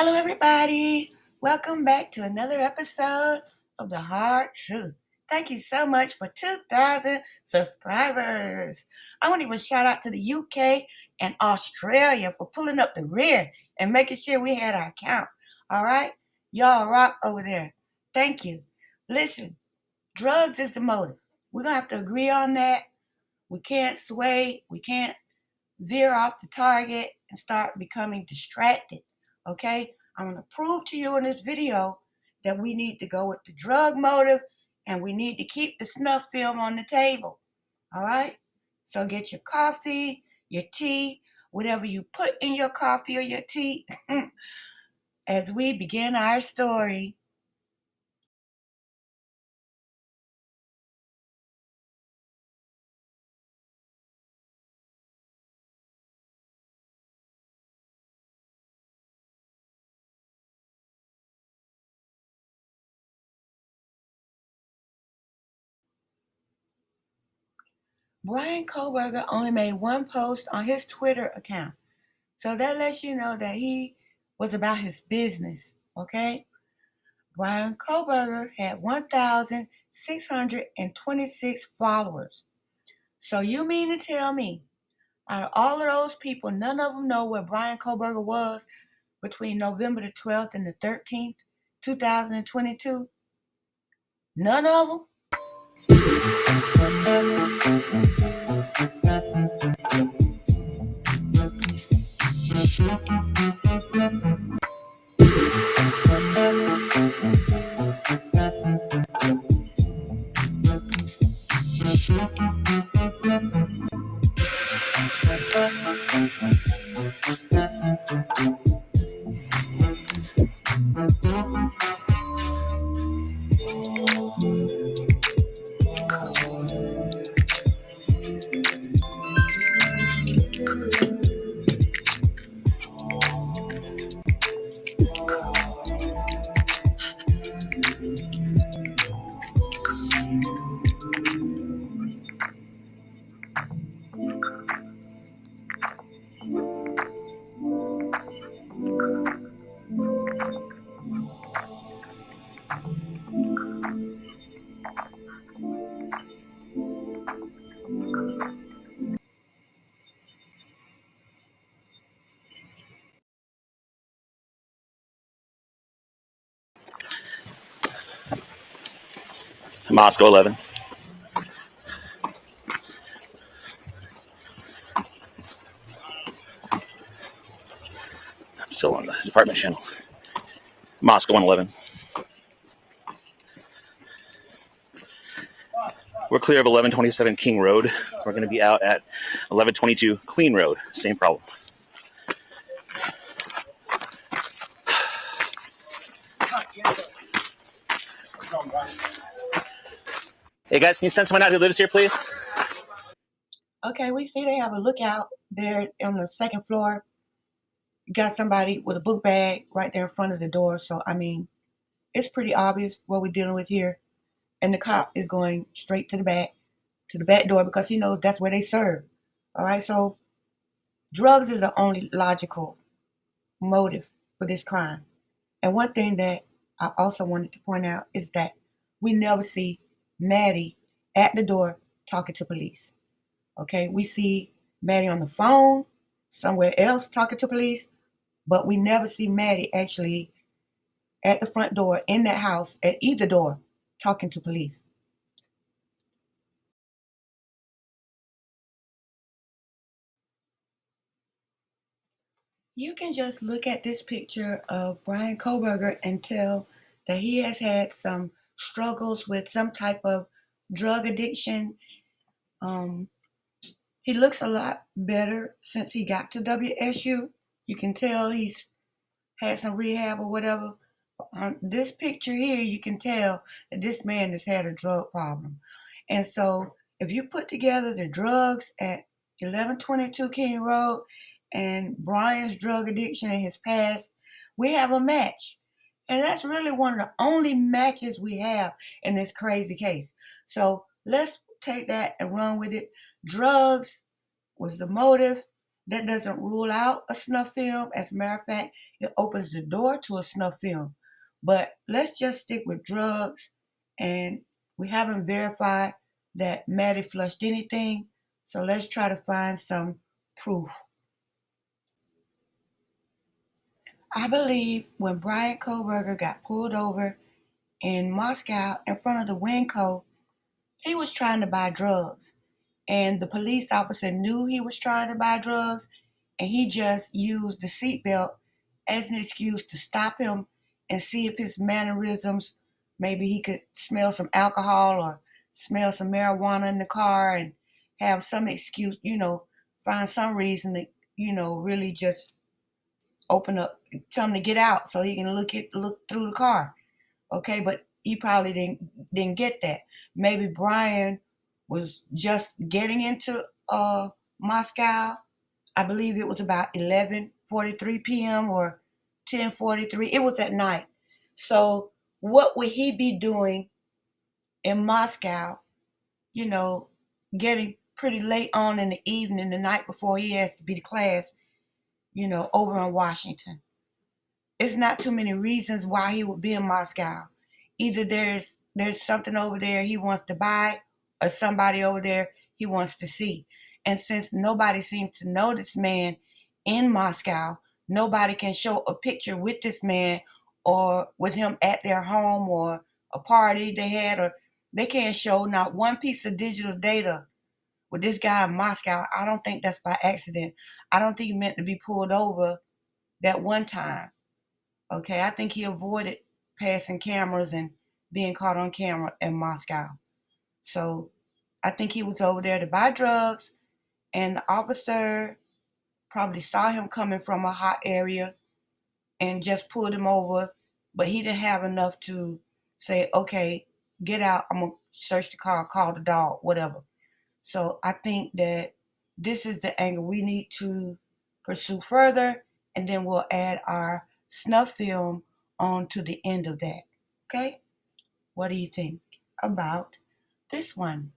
Hello, everybody. Welcome back to another episode of The Hard Truth. Thank you so much for 2,000 subscribers. I want to give a shout out to the UK and Australia for pulling up the rear and making sure we had our count. All right? Y'all rock over there. Thank you. Listen, drugs is the motive. We're going to have to agree on that. We can't sway. We can't veer off the target and start becoming distracted. Okay? I'm going to prove to you in this video that we need to go with the drug motive and we need to keep the snuff film on the table. All right? So get your coffee, your tea, whatever you put in your coffee or your tea as we begin our story. Brian Koberger only made one post on his Twitter account. So that lets you know that he was about his business, okay? Brian Koberger had 1,626 followers. So you mean to tell me, out of all of those people, none of them know where Brian Koberger was between November the 12th and the 13th, 2022? None of them? Moscow 11. I'm still on the department channel. Moscow 111. We're clear of 1127 King Road. We're going to be out at 1122 Queen Road. Same problem. Hey guys, can you send someone out who lives here, please? Okay, we see they have a lookout there on the second floor. You got somebody with a book bag right there in front of the door. So, I mean, it's pretty obvious what we're dealing with here. And the cop is going straight to the back door because he knows that's where they serve. All right, so drugs is the only logical motive for this crime. And one thing that I also wanted to point out is that we never see Maddie at the door talking to police. Okay, we see Maddie on the phone somewhere else talking to police, but we never see Maddie actually at the front door in that house at either door talking to police. You can just look at this picture of Brian Koberger and tell that he has had some struggles with some type of drug addiction. He looks a lot better since he got to WSU. You can tell he's had some rehab or whatever. On this picture here, you can tell that this man has had a drug problem. And so if you put together the drugs at 1122 King Road and Brian's drug addiction in his past, we have a match. And that's really one of the only matches we have in this crazy case. So let's take that and run with it. Drugs was the motive. That doesn't rule out a snuff film. As a matter of fact, it opens the door to a snuff film. But let's just stick with drugs, and we haven't verified that Maddie flushed anything, so let's try to find some proof. I believe when Brian Koberger got pulled over in Moscow in front of the Winco, he was trying to buy drugs. And the police officer knew he was trying to buy drugs, and he just used the seatbelt as an excuse to stop him and see if his mannerisms, maybe he could smell some alcohol or smell some marijuana in the car and have some excuse, find some reason to, really just open up, tell him to get out so he can look through the car. Okay, but he probably didn't get that. Maybe Brian was just getting into Moscow. I believe it was about 11:43 p.m. or 10:43. It was at night. So what would he be doing in Moscow? You know, getting pretty late on in the evening, the night before he has to be to class. Over in Washington. It's not too many reasons why he would be in Moscow. Either there's something over there he wants to buy, or somebody over there he wants to see. And since nobody seems to know this man in Moscow, nobody can show a picture with this man or with him at their home or a party they had, or they can't show not one piece of digital data with this guy in Moscow. I don't think that's by accident. I don't think he meant to be pulled over that one time. Okay, I think he avoided passing cameras and being caught on camera in Moscow. So I think he was over there to buy drugs, and the officer probably saw him coming from a hot area and just pulled him over, but he didn't have enough to say, okay, get out, I'm going to search the car, call the dog, whatever. So I think that this is the angle we need to pursue further, and then we'll add our snuff film on to the end of that. Okay? What do you think about this one?